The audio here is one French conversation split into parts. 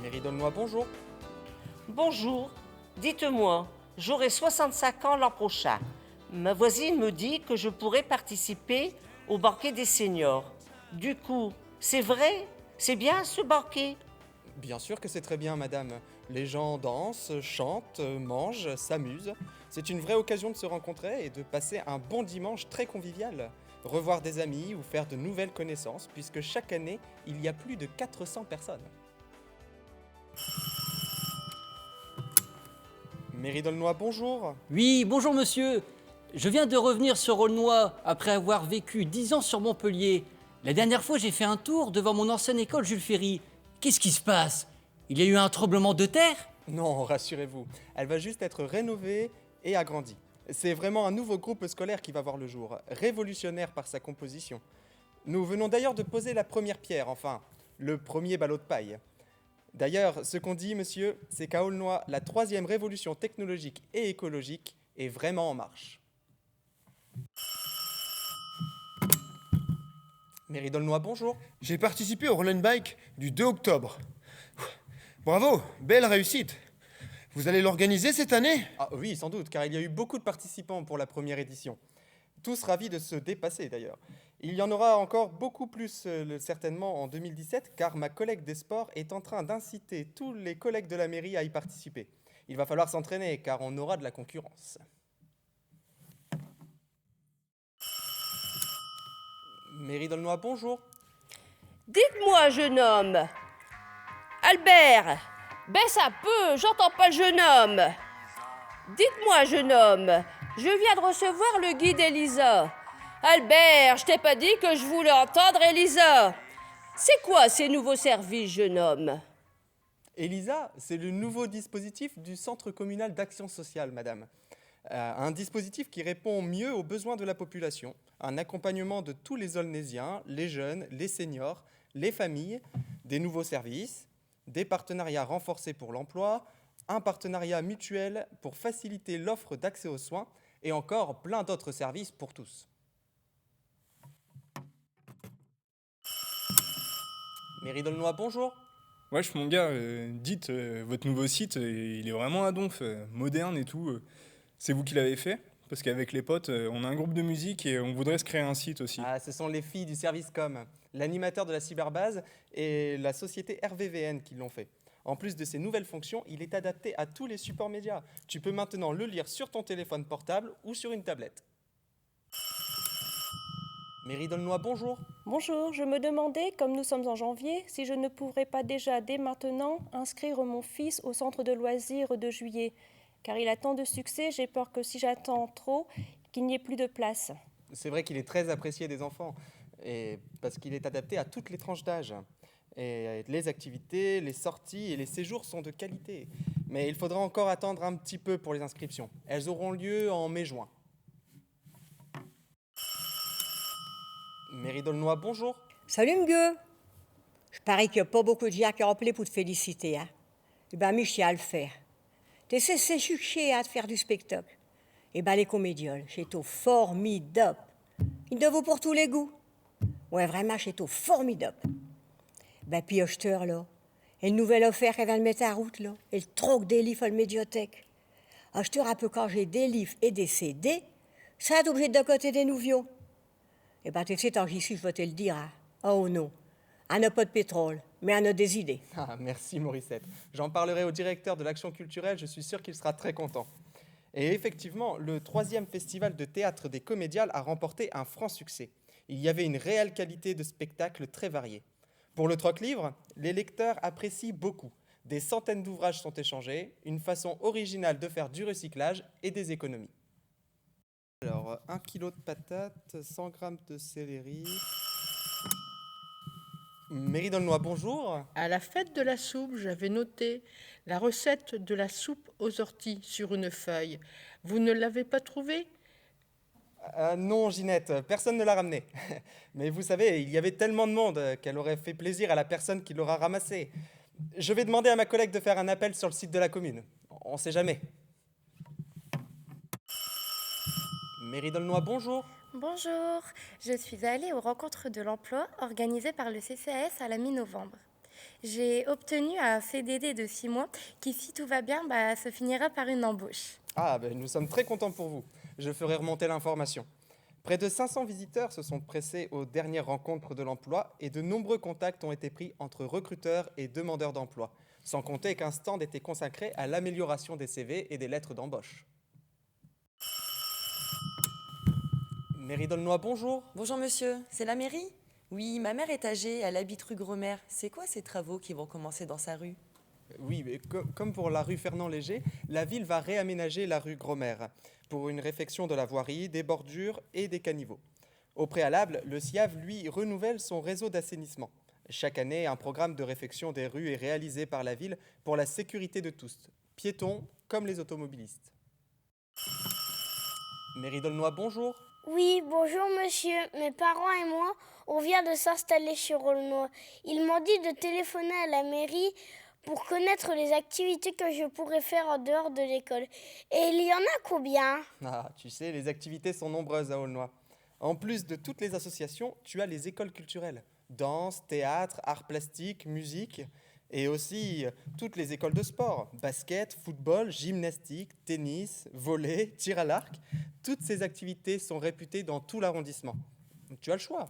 Mairie d'Aulnoy, bonjour. Bonjour, dites-moi, j'aurai 65 ans l'an prochain. Ma voisine me dit que je pourrais participer au banquet des seniors. Du coup, c'est vrai? C'est bien ce banquet? Bien sûr que c'est très bien, madame. Les gens dansent, chantent, mangent, s'amusent. C'est une vraie occasion de se rencontrer et de passer un bon dimanche très convivial. Revoir des amis ou faire de nouvelles connaissances, puisque chaque année, il y a plus de 400 personnes. Mairie d'Aulnoy, bonjour. Oui, bonjour monsieur. Je viens de revenir sur Aulnoy après avoir vécu 10 ans sur Montpellier. La dernière fois, j'ai fait un tour devant mon ancienne école Jules Ferry. Qu'est-ce qui se passe? Il y a eu un tremblement de terre? Non, rassurez-vous, elle va juste être rénovée et agrandie. C'est vraiment un nouveau groupe scolaire qui va voir le jour, révolutionnaire par sa composition. Nous venons d'ailleurs de poser la première pierre, enfin, le premier ballot de paille. D'ailleurs, ce qu'on dit, monsieur, c'est qu'à Aulnoy, la troisième révolution technologique et écologique est vraiment en marche. Mairie d'Aulnoy, bonjour. J'ai participé au Roll and Bike du 2 octobre. Bravo, belle réussite. Vous allez l'organiser cette année? Ah oui, sans doute, car il y a eu beaucoup de participants pour la première édition. Tous ravis de se dépasser d'ailleurs. Il y en aura encore beaucoup plus certainement en 2017, car ma collègue des sports est en train d'inciter tous les collègues de la mairie à y participer. Il va falloir s'entraîner, car on aura de la concurrence. Mairie d'Aulnoy, bonjour. Dites-moi, jeune homme. Albert, baisse un peu, j'entends pas le jeune homme. Dites-moi, jeune homme, je viens de recevoir le guide Elisa. Albert, je t'ai pas dit que je voulais entendre Elisa. C'est quoi ces nouveaux services, jeune homme? Elisa, c'est le nouveau dispositif du Centre communal d'action sociale, madame. Un dispositif qui répond mieux aux besoins de la population. Un accompagnement de tous les Aulnésiens, les jeunes, les seniors, les familles, des nouveaux services, des partenariats renforcés pour l'emploi, un partenariat mutuel pour faciliter l'offre d'accès aux soins et encore plein d'autres services pour tous. Mairie d'Aulnoy, bonjour. Wesh mon gars, dites, votre nouveau site, il est vraiment à donf, moderne et tout. C'est vous qui l'avez fait? Parce qu'avec les potes, on a un groupe de musique et on voudrait se créer un site aussi. Ah, ce sont les filles du service com, l'animateur de la cyberbase et la société RVVN qui l'ont fait. En plus de ces nouvelles fonctions, il est adapté à tous les supports médias. Tu peux maintenant le lire sur ton téléphone portable ou sur une tablette. Mairie d'Aulnoy, bonjour. Bonjour, je me demandais, comme nous sommes en janvier, si je ne pourrais pas déjà dès maintenant inscrire mon fils au centre de loisirs de Juillet. Car il a tant de succès, j'ai peur que si j'attends trop, qu'il n'y ait plus de place. C'est vrai qu'il est très apprécié des enfants, et parce qu'il est adapté à toutes les tranches d'âge. Et les activités, les sorties et les séjours sont de qualité. Mais il faudra encore attendre un petit peu pour les inscriptions. Elles auront lieu en mai-juin. Mairie d'Aulnoy, bonjour. Salut, m'gueux. Je parie qu'il n'y a pas beaucoup de gens qui ont appelé pour te féliciter, hein. Eh bien, Mich, à le faire. Tu sais, c'est succès à te faire du spectacle. Eh bien, les comédioles, c'est au formidable. Il de vaut pour tous les goûts. Ouais, vraiment, c'est au formidable. Ben, puis, acheteur, là, et une nouvelle offre qu'elle vient de mettre en route, là, et le troc des livres à la médiathèque. Acheteur, un peu quand j'ai des livres et des CD, ça est obligé de côté des nouveaux. Eh bien, tu sais, tant j'y suis, je vais te le dire. Hein. Oh non, on n'a pas de pétrole, mais on a des idées. Ah, merci Morissette. J'en parlerai au directeur de l'Action culturelle, je suis sûr qu'il sera très content. Et effectivement, le 3e festival de théâtre des Comédiales a remporté un franc succès. Il y avait une réelle qualité de spectacle très variée. Pour le troc-livre, les lecteurs apprécient beaucoup. Des centaines d'ouvrages sont échangés, une façon originale de faire du recyclage et des économies. Alors, 1 kg de patates, 100 g de céleri. Mairie d'Aulnoy, bonjour. À la fête de la soupe, j'avais noté la recette de la soupe aux orties sur une feuille. Vous ne l'avez pas trouvée? Non, Ginette, personne ne l'a ramené. Mais vous savez, il y avait tellement de monde qu'elle aurait fait plaisir à la personne qui l'aura ramassé. Je vais demander à ma collègue de faire un appel sur le site de la commune. On ne sait jamais. Mairie d'Aulnoy, bonjour. Bonjour, je suis allée aux rencontres de l'emploi organisées par le CCAS à la mi-novembre. J'ai obtenu un CDD de 6 mois qui, si tout va bien, se finira par une embauche. Ah, ben, nous sommes très contents pour vous. Je ferai remonter l'information. Près de 500 visiteurs se sont pressés aux dernières rencontres de l'emploi et de nombreux contacts ont été pris entre recruteurs et demandeurs d'emploi, sans compter qu'un stand était consacré à l'amélioration des CV et des lettres d'embauche. Mairie d'Aulnoy, bonjour. Bonjour monsieur, c'est la mairie? Oui, ma mère est âgée, elle habite rue Grosmère. C'est quoi ces travaux qui vont commencer dans sa rue? Oui, mais comme pour la rue Fernand-Léger, la ville va réaménager la rue Grosmère pour une réfection de la voirie, des bordures et des caniveaux. Au préalable, le SIAV, lui, renouvelle son réseau d'assainissement. Chaque année, un programme de réfection des rues est réalisé par la ville pour la sécurité de tous, piétons comme les automobilistes. Mairie d'Aulnoy, bonjour. Oui, bonjour monsieur. Mes parents et moi, on vient de s'installer sur Aulnoy. Ils m'ont dit de téléphoner à la mairie pour connaître les activités que je pourrais faire en dehors de l'école. Et il y en a combien? Ah, tu sais, les activités sont nombreuses à Aulnoy. En plus de toutes les associations, tu as les écoles culturelles. Danse, théâtre, arts plastiques, musique. Et aussi toutes les écoles de sport. Basket, football, gymnastique, tennis, volley, tir à l'arc. Toutes ces activités sont réputées dans tout l'arrondissement. Tu as le choix.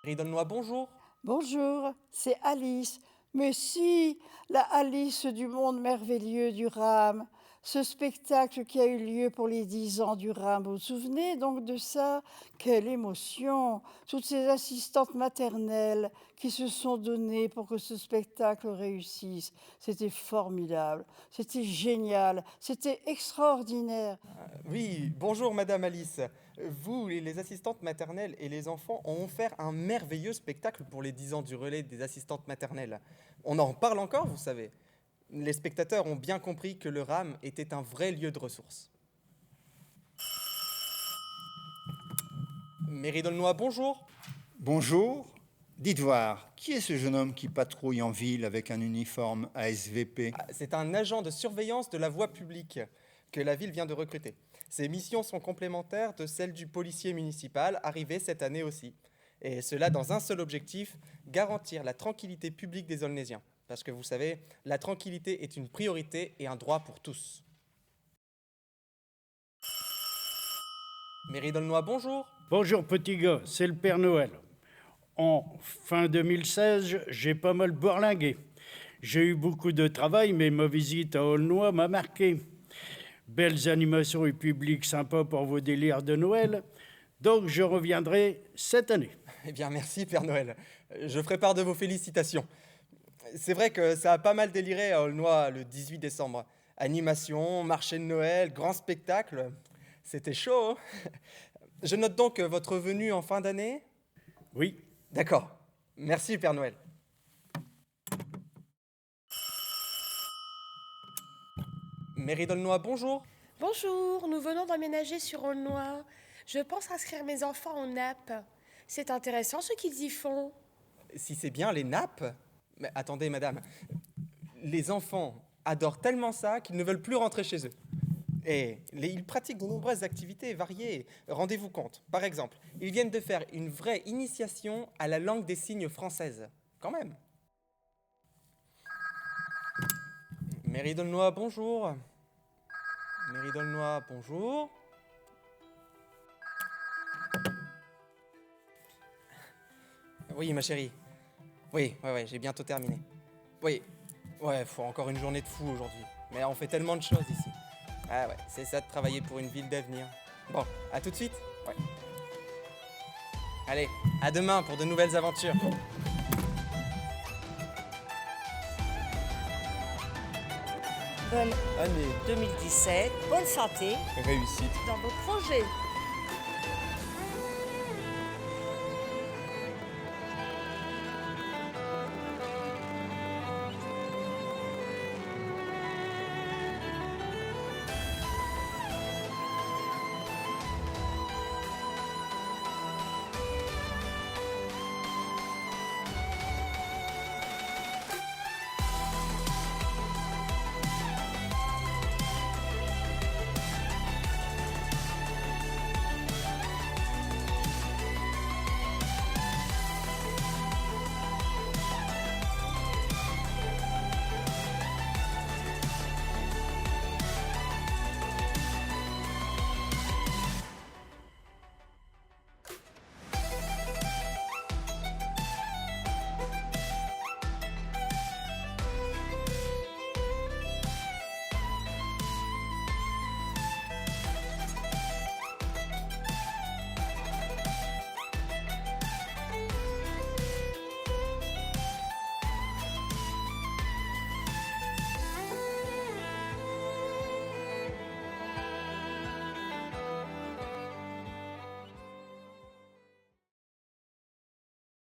Mairie d'Aulnoy, bonjour. Bonjour, c'est Alice. Mais si, la Alice du monde merveilleux du Rame, ce spectacle qui a eu lieu pour les 10 ans du Rame, vous vous souvenez donc de ça? Quelle émotion! Toutes ces assistantes maternelles qui se sont données pour que ce spectacle réussisse. C'était formidable, c'était génial, c'était extraordinaire. Oui, bonjour Madame Alice. Vous, les assistantes maternelles et les enfants ont offert un merveilleux spectacle pour les 10 ans du relais des assistantes maternelles. On en parle encore, vous savez. Les spectateurs ont bien compris que le RAM était un vrai lieu de ressources. Mairie d'Aulnoy, bonjour. Bonjour. Dites voir, qui est ce jeune homme qui patrouille en ville avec un uniforme ASVP? C'est un agent de surveillance de la voie publique que la ville vient de recruter. Ses missions sont complémentaires de celles du policier municipal, arrivé cette année aussi. Et cela dans un seul objectif, garantir la tranquillité publique des Aulnésiens. Parce que vous savez, la tranquillité est une priorité et un droit pour tous. Mairie d'Aulnoy, bonjour. Bonjour petit gars, c'est le Père Noël. En fin 2016, j'ai pas mal bourlingué. J'ai eu beaucoup de travail, mais ma visite à Aulnoy m'a marqué. Belles animations et public sympa pour vos délires de Noël. Donc je reviendrai cette année. Eh bien merci Père Noël. Je ferai part de vos félicitations. C'est vrai que ça a pas mal déliré à Aulnoy le 18 décembre. Animation, marché de Noël, grand spectacle. C'était chaud. Hein. Je note donc votre venue en fin d'année? Oui. D'accord. Merci Père Noël. Mairie d'Aulnoy, bonjour. Bonjour, nous venons d'emménager sur Aulnoy. Je pense inscrire mes enfants en nappe. C'est intéressant ce qu'ils y font. Si c'est bien les nappes. Mais attendez, madame. Les enfants adorent tellement ça qu'ils ne veulent plus rentrer chez eux. Et ils pratiquent de nombreuses activités variées. Rendez-vous compte. Par exemple, ils viennent de faire une vraie initiation à la langue des signes française. Quand même. Mairie d'Aulnoy, bonjour. Mairie d'Aulnoy, bonjour. Oui, ma chérie. Oui, j'ai bientôt terminé. Oui, faut encore une journée de fou aujourd'hui. Mais on fait tellement de choses ici. Ah ouais, c'est ça de travailler pour une ville d'avenir. Bon, à tout de suite. Ouais. Allez, à demain pour de nouvelles aventures. Bonne année 2017, bonne santé. Réussite. Dans vos projets.